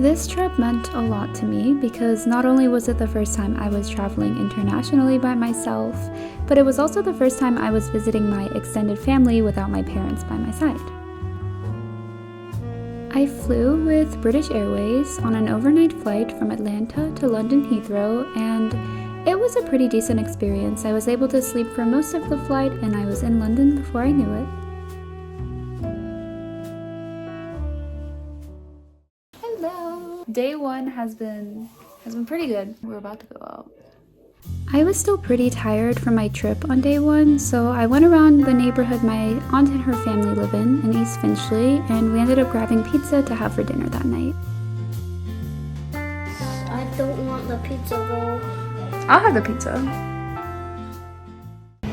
This trip meant a lot to me because not only was it the first time I was traveling internationally by myself, but it was also the first time I was visiting my extended family without my parents by my side. I flew with British Airways on an overnight flight from Atlanta to London Heathrow, and it was a pretty decent experience. I was able to sleep for most of the flight and I was in London before I knew it. Hello! Day one has been pretty good. We're about to go out. I was still pretty tired from my trip on day one, so I went around the neighborhood my aunt and her family live in East Finchley, and we ended up grabbing pizza to have for dinner that night. I don't want the pizza though. I'll have the pizza.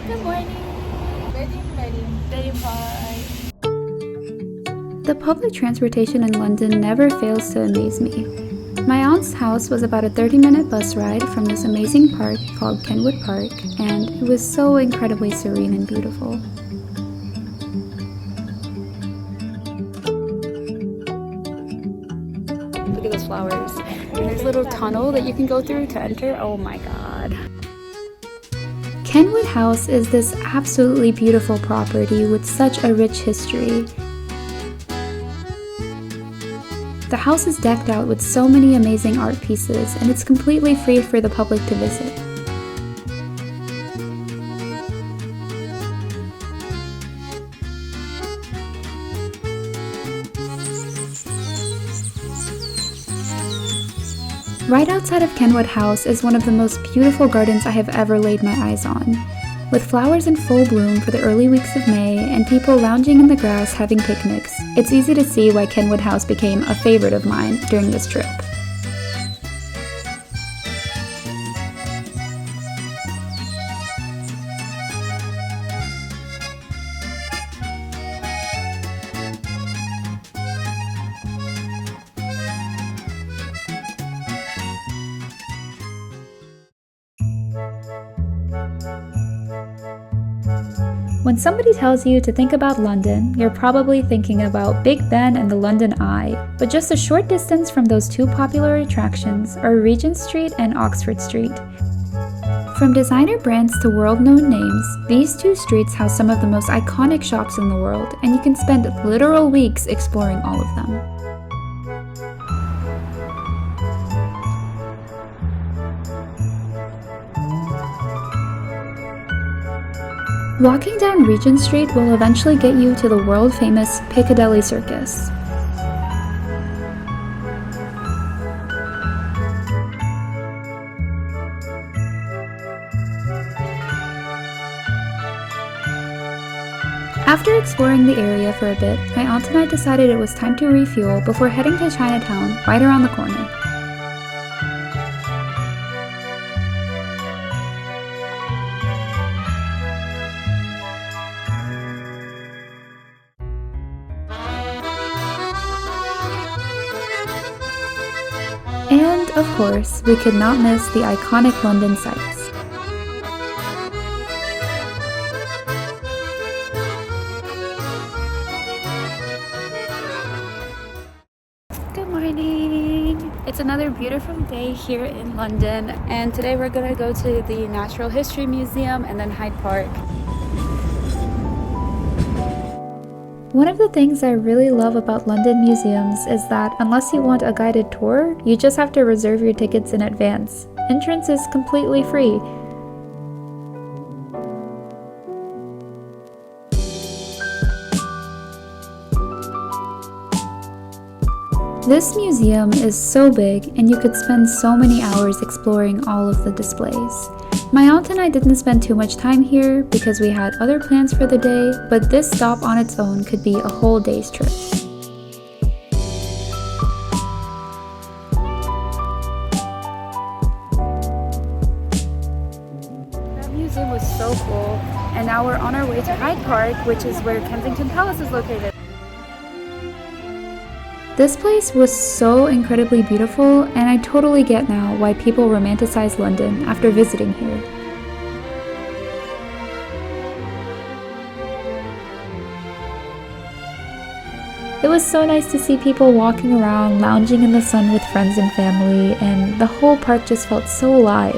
Good morning. Ready pie. The public transportation in London never fails to amaze me. My aunt's house was about a 30-minute bus ride from this amazing park called Kenwood Park, and it was so incredibly serene and beautiful. Look at those flowers. And there's a little tunnel that you can go through to enter. Oh my god. Kenwood House is this absolutely beautiful property with such a rich history. The house is decked out with so many amazing art pieces, and it's completely free for the public to visit. Right outside of Kenwood House is one of the most beautiful gardens I have ever laid my eyes on. With flowers in full bloom for the early weeks of May and people lounging in the grass having picnics, it's easy to see why Kenwood House became a favorite of mine during this trip. When somebody tells you to think about London, you're probably thinking about Big Ben and the London Eye, but just a short distance from those two popular attractions are Regent Street and Oxford Street. From designer brands to world-known names, these two streets house some of the most iconic shops in the world, and you can spend literal weeks exploring all of them. Walking down Regent Street will eventually get you to the world-famous Piccadilly Circus. After exploring the area for a bit, my aunt and I decided it was time to refuel before heading to Chinatown, right around the corner. And, of course, we could not miss the iconic London sights. Good morning! It's another beautiful day here in London, and today we're gonna go to the Natural History Museum and then Hyde Park. One of the things I really love about London museums is that unless you want a guided tour, you just have to reserve your tickets in advance. Entrance is completely free. This museum is so big, and you could spend so many hours exploring all of the displays. My aunt and I didn't spend too much time here because we had other plans for the day, but this stop on its own could be a whole day's trip. That museum was so cool, and now we're on our way to Hyde Park, which is where Kensington Palace is located. This place was so incredibly beautiful, and I totally get now why people romanticize London after visiting here. It It was so nice to see people walking around, lounging in the sun with friends and family, and the whole park just felt so alive.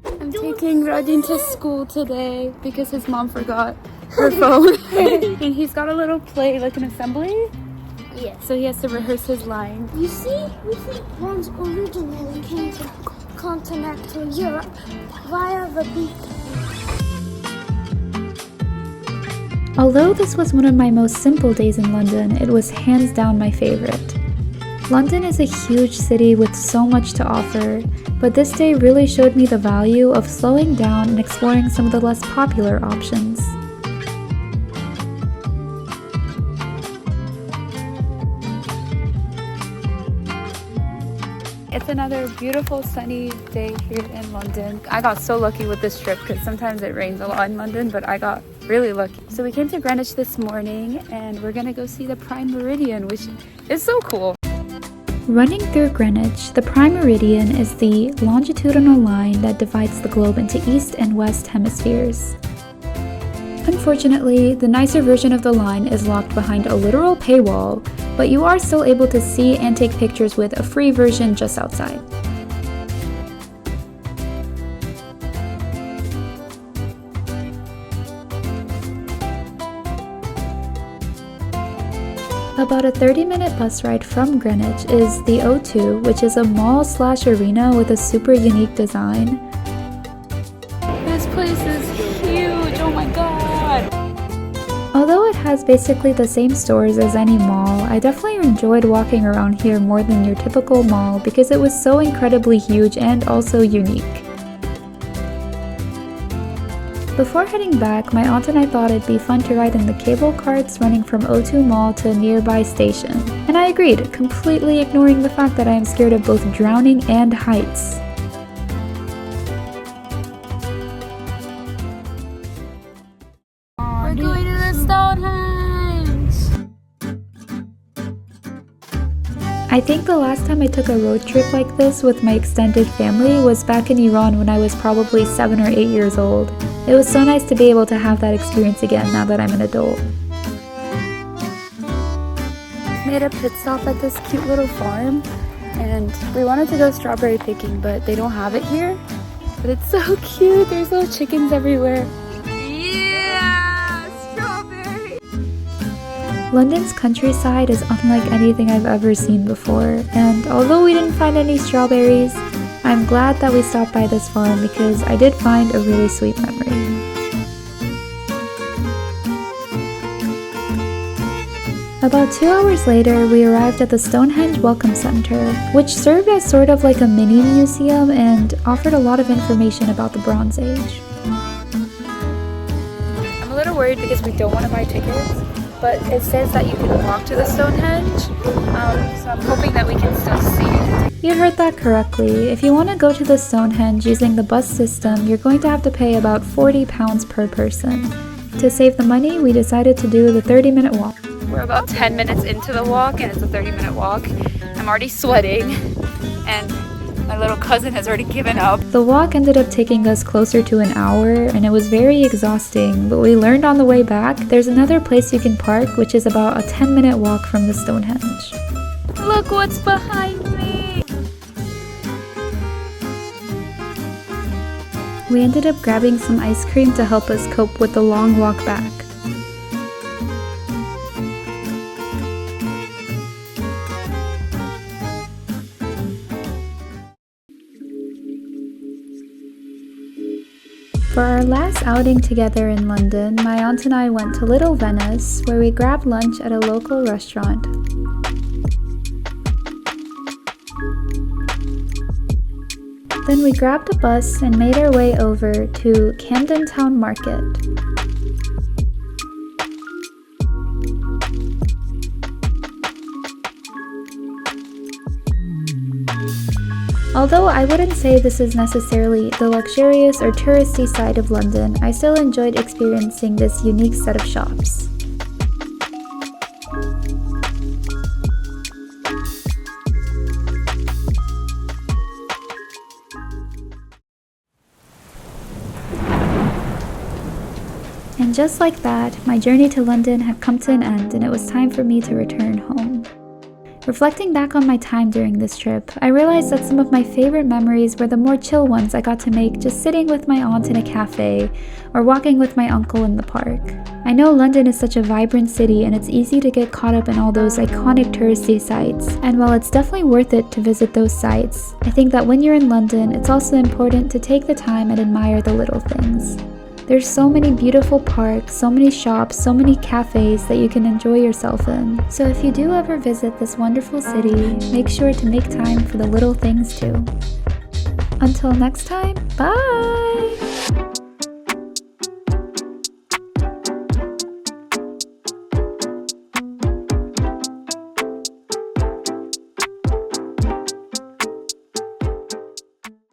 I'm taking Radin to school today because his mom forgot her phone. And he's got a little play, like an assembly. Yeah. So he has to rehearse his line. You see, we think bronze originally came to continental Europe via the beach. Although this was one of my most simple days in London, it was hands down my favorite. London is a huge city with so much to offer, but this day really showed me the value of slowing down and exploring some of the less popular options. It's another beautiful sunny day here in London. I got so lucky with this trip because sometimes it rains a lot in London, but I got really lucky. So we came to Greenwich this morning and we're gonna go see the prime meridian, which is so cool. Running through Greenwich, the prime meridian is the longitudinal line that divides the globe into east and west hemispheres. Unfortunately, the nicer version of the line is locked behind a literal paywall, but you are still able to see and take pictures with a free version just outside. About a 30-minute bus ride from Greenwich is the O2, which is a mall/arena with a super unique design. This place is huge, oh my god! Although it has basically the same stores as any mall, I definitely enjoyed walking around here more than your typical mall because it was so incredibly huge and also unique. Before heading back, my aunt and I thought it'd be fun to ride in the cable carts running from O2 Mall to a nearby station. And I agreed, completely ignoring the fact that I am scared of both drowning and heights. We're going to the Stonehenge! I think the last time I took a road trip like this with my extended family was back in Iran when I was probably 7 or 8 years old. It was so nice to be able to have that experience again now that I'm an adult. Made a pit stop at this cute little farm and we wanted to go strawberry picking, but they don't have it here. But it's so cute, there's little chickens everywhere. Yeah! Strawberry! London's countryside is unlike anything I've ever seen before, and although we didn't find any strawberries, I'm glad that we stopped by this farm because I did find a really sweet memory. About 2 hours later, we arrived at the Stonehenge Welcome Center, which served as sort of like a mini museum and offered a lot of information about the Bronze Age. I'm a little worried because we don't want to buy tickets, but it says that you can walk to the Stonehenge, so I'm hoping that we can still see it. You heard that correctly. If you want to go to the Stonehenge using the bus system, you're going to have to pay about £40 per person. To save the money, we decided to do the 30-minute walk. We're about 10 minutes into the walk and it's a 30-minute walk. I'm already sweating and my little cousin has already given up. The walk ended up taking us closer to an hour and it was very exhausting, but we learned on the way back there's another place you can park, which is about a 10-minute walk from the Stonehenge. Look what's behind me! We ended up grabbing some ice cream to help us cope with the long walk back. For our last outing together in London, my aunt and I went to Little Venice, where we grabbed lunch at a local restaurant. Then we grabbed a bus and made our way over to Camden Town Market. Although I wouldn't say this is necessarily the luxurious or touristy side of London, I still enjoyed experiencing this unique set of shops. And just like that, my journey to London had come to an end and it was time for me to return home. Reflecting back on my time during this trip, I realized that some of my favorite memories were the more chill ones I got to make just sitting with my aunt in a cafe or walking with my uncle in the park. I know London is such a vibrant city and it's easy to get caught up in all those iconic touristy sites, and while it's definitely worth it to visit those sites, I think that when you're in London, it's also important to take the time and admire the little things. There's so many beautiful parks, so many shops, so many cafes that you can enjoy yourself in. So if you do ever visit this wonderful city, make sure to make time for the little things too. Until next time, bye!